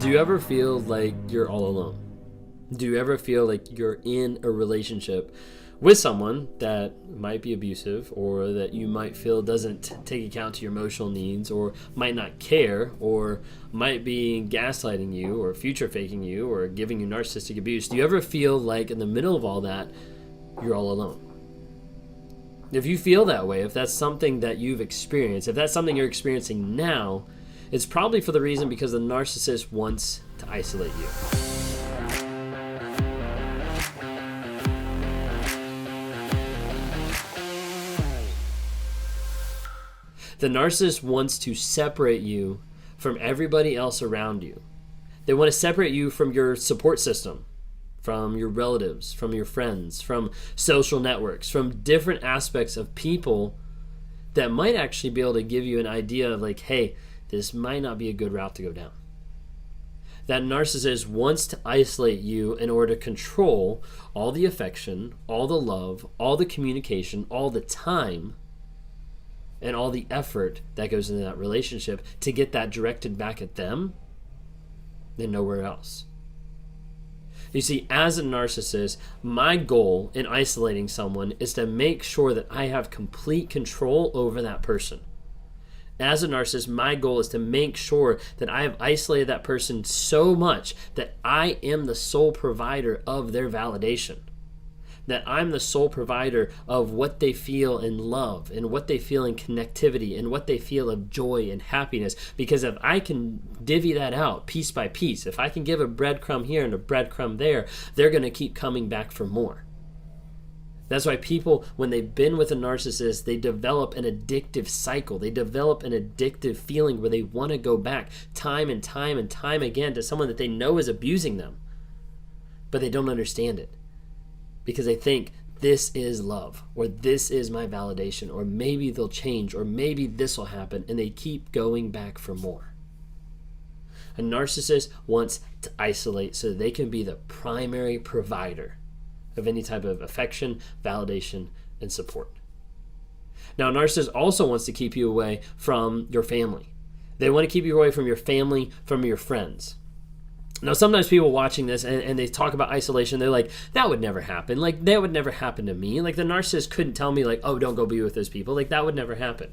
Do you ever feel like you're all alone? Do you ever feel like you're in a relationship with someone that might be abusive, or that you might feel doesn't take account to your emotional needs, or might not care, or might be gaslighting you, or future faking you, or giving you narcissistic abuse? Do you ever feel like in the middle of all that, you're all alone? If you feel that way, if that's something that you've experienced, if that's something you're experiencing now, it's probably for the reason because the narcissist wants to isolate you. The narcissist wants to separate you from everybody else around you. They want to separate you from your support system, from your relatives, from your friends, from social networks, from different aspects of people that might actually be able to give you an idea of like, hey, this might not be a good route to go down. That narcissist wants to isolate you in order to control all the affection, all the love, all the communication, all the time, and all the effort that goes into that relationship to get that directed back at them and nowhere else. You see, as a narcissist, my goal in isolating someone is to make sure that I have complete control over that person. As a narcissist, my goal is to make sure that I have isolated that person so much that I am the sole provider of their validation. That I'm the sole provider of what they feel in love, and what they feel in connectivity, and what they feel of joy and happiness. Because if I can divvy that out piece by piece, if I can give a breadcrumb here and a breadcrumb there, they're going to keep coming back for more. That's why people, when they've been with a narcissist, they develop an addictive cycle. They develop an addictive feeling where they want to go back time and time and time again to someone that they know is abusing them, but they don't understand it. Because they think this is love, or this is my validation, or maybe they'll change, or maybe this will happen, and they keep going back for more. A narcissist wants to isolate so that they can be the primary provider of any type of affection, validation, and support. Now, a narcissist also wants to keep you away from your family. They want to keep you away from your family, from your friends. Now, sometimes people watching this and they talk about isolation, they're like, that would never happen. Like, that would never happen to me. Like, the narcissist couldn't tell me, like, oh, don't go be with those people. Like, that would never happen.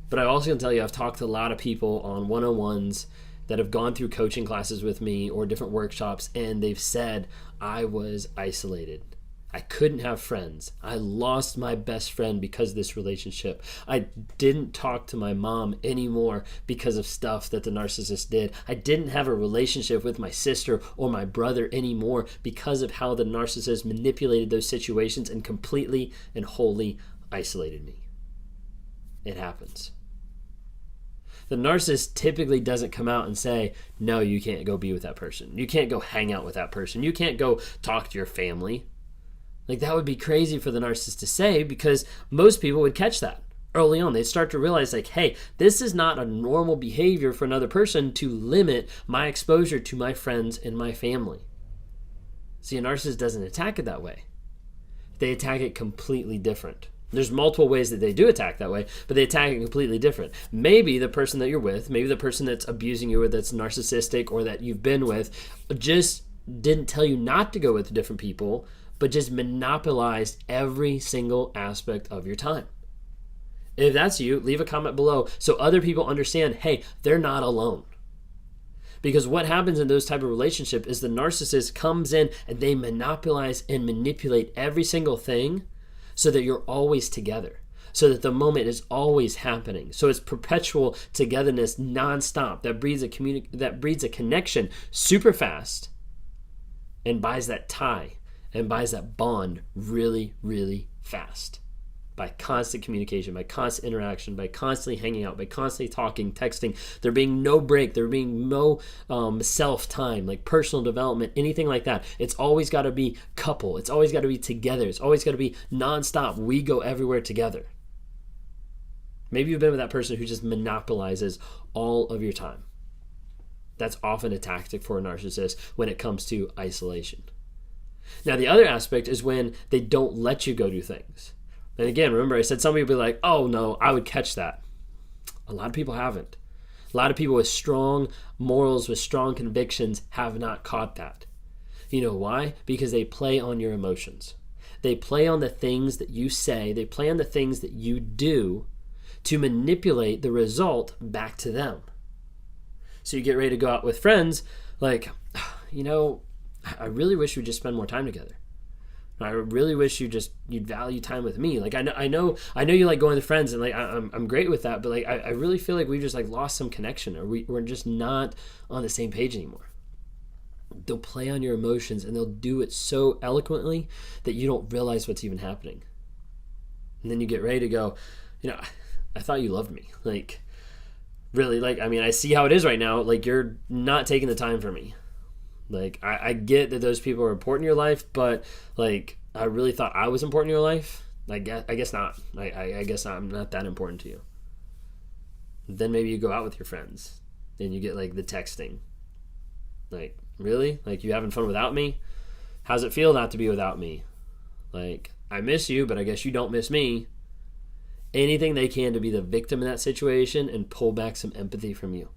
But I also can tell you, I've talked to a lot of people on one-on-ones that have gone through coaching classes with me or different workshops, and they've said, I was isolated. I couldn't have friends. I lost my best friend because of this relationship. I didn't talk to my mom anymore because of stuff that the narcissist did. I didn't have a relationship with my sister or my brother anymore because of how the narcissist manipulated those situations and completely and wholly isolated me. It happens. The narcissist typically doesn't come out and say, no, you can't go be with that person. You can't go hang out with that person. You can't go talk to your family. Like, that would be crazy for the narcissist to say, because most people would catch that early on. They'd start to realize, like, hey, this is not a normal behavior for another person to limit my exposure to my friends and my family. See, a narcissist doesn't attack it that way. They attack it completely different. There's multiple ways that they do attack that way, but they attack it completely different. Maybe the person that you're with, maybe the person that's abusing you or that's narcissistic or that you've been with just didn't tell you not to go with different people, but just monopolized every single aspect of your time. If that's you, leave a comment below so other people understand, hey, they're not alone. Because what happens in those type of relationship is the narcissist comes in and they monopolize and manipulate every single thing so that you're always together, so that the moment is always happening. So it's perpetual togetherness nonstop that breeds a connection super fast and buys that tie and buys that bond really, really fast. By constant communication, by constant interaction, by constantly hanging out, by constantly talking, texting. There being no break, there being no self-time, like personal development, anything like that. It's always got to be couple. It's always got to be together. It's always got to be nonstop. We go everywhere together. Maybe you've been with that person who just monopolizes all of your time. That's often a tactic for a narcissist when it comes to isolation. Now, the other aspect is when they don't let you go do things. And again, remember I said some people be like, oh no, I would catch that. A lot of people haven't. A lot of people with strong morals, with strong convictions have not caught that. You know why? Because they play on your emotions. They play on the things that you say. They play on the things that you do to manipulate the result back to them. So you get ready to go out with friends, like, I really wish we'd just spend more time together. I really wish you'd value time with me. Like, I know you like going with friends, and like I'm great with that, but like I really feel like we've just like lost some connection, or we're just not on the same page anymore. They'll play on your emotions, and they'll do it so eloquently that you don't realize what's even happening. And then you get ready to go, I thought you loved me. Like, really, like, I mean, I see how it is right now. Like, you're not taking the time for me. Like, I get that those people are important in your life, but like, I really thought I was important in your life. I guess not. I guess I'm not that important to you. Then maybe you go out with your friends, and you get like the texting. Like, really? Like, you having fun without me? How's it feel not to be without me? Like, I miss you, but I guess you don't miss me. Anything they can to be the victim in that situation and pull back some empathy from you.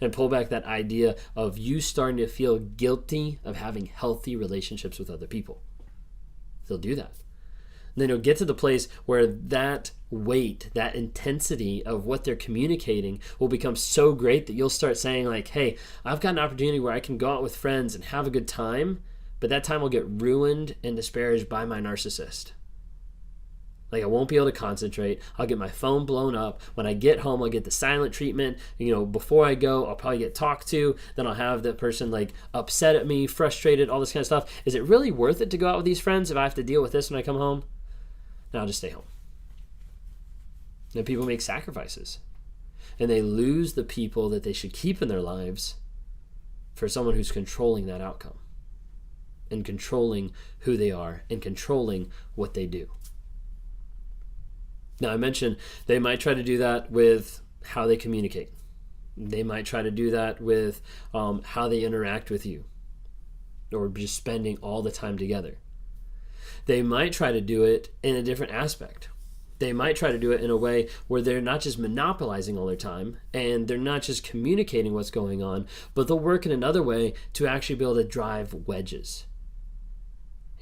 And pull back that idea of you starting to feel guilty of having healthy relationships with other people. They'll do that. And then you'll get to the place where that weight, that intensity of what they're communicating will become so great that you'll start saying like, hey, I've got an opportunity where I can go out with friends and have a good time, but that time will get ruined and disparaged by my narcissist. Like, I won't be able to concentrate. I'll get my phone blown up. When I get home, I'll get the silent treatment. Before I go, I'll probably get talked to. Then I'll have that person like upset at me, frustrated, all this kind of stuff. Is it really worth it to go out with these friends if I have to deal with this when I come home? No, I'll just stay home. And people make sacrifices. And they lose the people that they should keep in their lives for someone who's controlling that outcome. And controlling who they are. And controlling what they do. Now, I mentioned they might try to do that with how they communicate. They might try to do that with how they interact with you, or just spending all the time together. They might try to do it in a different aspect. They might try to do it in a way where they're not just monopolizing all their time, and they're not just communicating what's going on, but they'll work in another way to actually be able to drive wedges.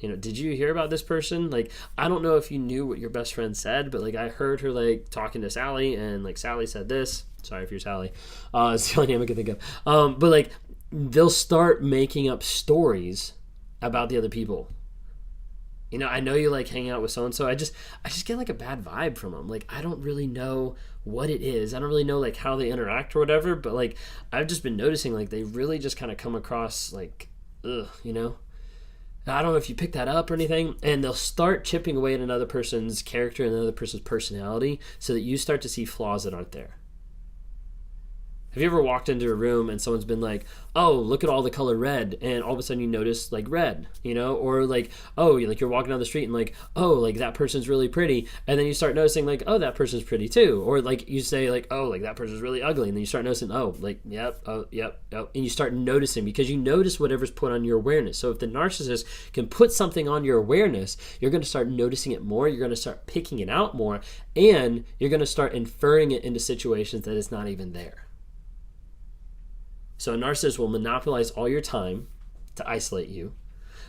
Did you hear about this person? Like, I don't know if you knew what your best friend said, but like I heard her like talking to Sally, and like Sally said this. Sorry if you're Sally. It's the only name I can think of. But like, they'll start making up stories about the other people. I know you like hanging out with so and so. I just get like a bad vibe from them. Like, I don't really know what it is. I don't really know like how they interact or whatever. But like, I've just been noticing like they really just kind of come across like, ugh, I don't know if you pick that up or anything, and they'll start chipping away at another person's character and another person's personality so that you start to see flaws that aren't there. Have you ever walked into a room and someone's been like, oh, look at all the color red, and all of a sudden you notice like red, or like, oh, you're walking down the street and like, oh, like that person's really pretty, and then you start noticing like, oh, that person's pretty too, or like you say like, oh, like that person's really ugly, and then you start noticing, oh, like, yep, oh, yep, oh, and you start noticing because you notice whatever's put on your awareness. So if the narcissist can put something on your awareness, you're going to start noticing it more, you're going to start picking it out more, and you're going to start inferring it into situations that it's not even there. So a narcissist will monopolize all your time to isolate you,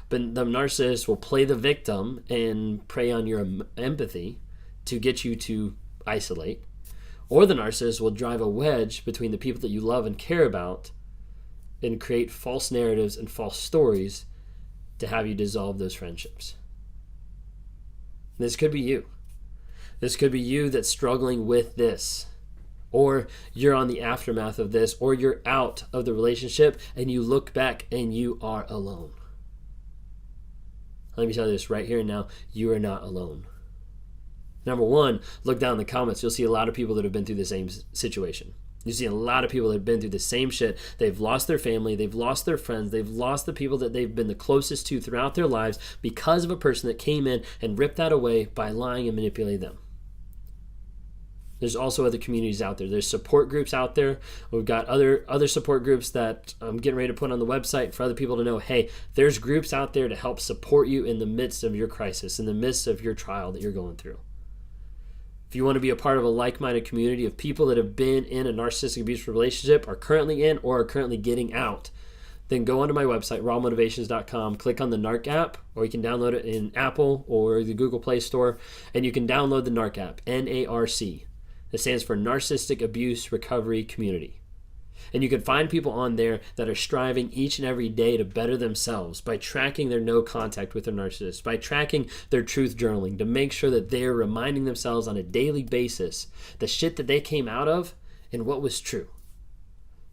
but the narcissist will play the victim and prey on your empathy to get you to isolate, or the narcissist will drive a wedge between the people that you love and care about and create false narratives and false stories to have you dissolve those friendships. This could be you. This could be you that's struggling with this. Or you're on the aftermath of this, or you're out of the relationship and you look back and you are alone. Let me tell you this right here and now, you are not alone. Number one, look down in the comments. You'll see a lot of people that have been through the same situation. You see a lot of people that have been through the same shit. They've lost their family, they've lost their friends, they've lost the people that they've been the closest to throughout their lives because of a person that came in and ripped that away by lying and manipulating them. There's also other communities out there. There's support groups out there. We've got other support groups that I'm getting ready to put on the website for other people to know, hey, there's groups out there to help support you in the midst of your crisis, in the midst of your trial that you're going through. If you want to be a part of a like-minded community of people that have been in a narcissistic abusive relationship, are currently in, or are currently getting out, then go onto my website, rawmotivations.com, click on the NARC app, or you can download it in Apple or the Google Play Store, and you can download the NARC app, N-A-R-C. That stands for Narcissistic Abuse Recovery Community. And you can find people on there that are striving each and every day to better themselves by tracking their no contact with their narcissist, by tracking their truth journaling, to make sure that they're reminding themselves on a daily basis the shit that they came out of and what was true.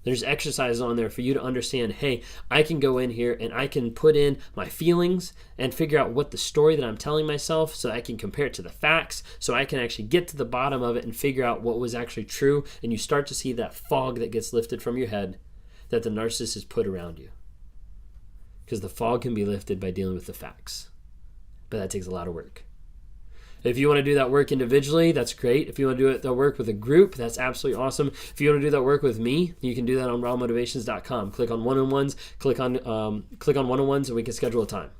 There's exercises on there for you to understand, hey, I can go in here and I can put in my feelings and figure out what the story that I'm telling myself, so I can compare it to the facts, so I can actually get to the bottom of it and figure out what was actually true. And you start to see that fog that gets lifted from your head that the narcissist has put around you. Because the fog can be lifted by dealing with the facts. But that takes a lot of work. If you want to do that work individually, that's great. If you want to do that work with a group, that's absolutely awesome. If you want to do that work with me, you can do that on rawmotivations.com. Click on one-on-ones, click on one-on-ones, and we can schedule a time.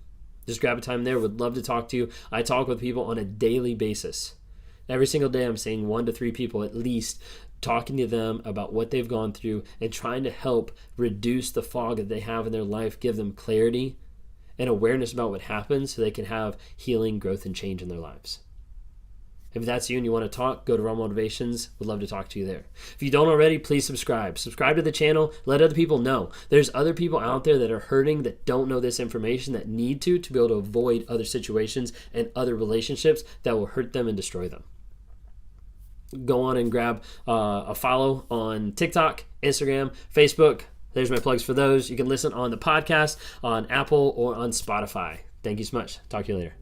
Just grab a time there. Would love to talk to you. I talk with people on a daily basis. Every single day I'm seeing 1 to 3 people at least, talking to them about what they've gone through and trying to help reduce the fog that they have in their life, give them clarity and awareness about what happened so they can have healing, growth, and change in their lives. If that's you and you want to talk, go to Raw Motivations. Would love to talk to you there. If you don't already, please subscribe. Subscribe to the channel. Let other people know. There's other people out there that are hurting, that don't know this information, that need to be able to avoid other situations and other relationships that will hurt them and destroy them. Go on and grab a follow on TikTok, Instagram, Facebook. There's my plugs for those. You can listen on the podcast, on Apple, or on Spotify. Thank you so much. Talk to you later.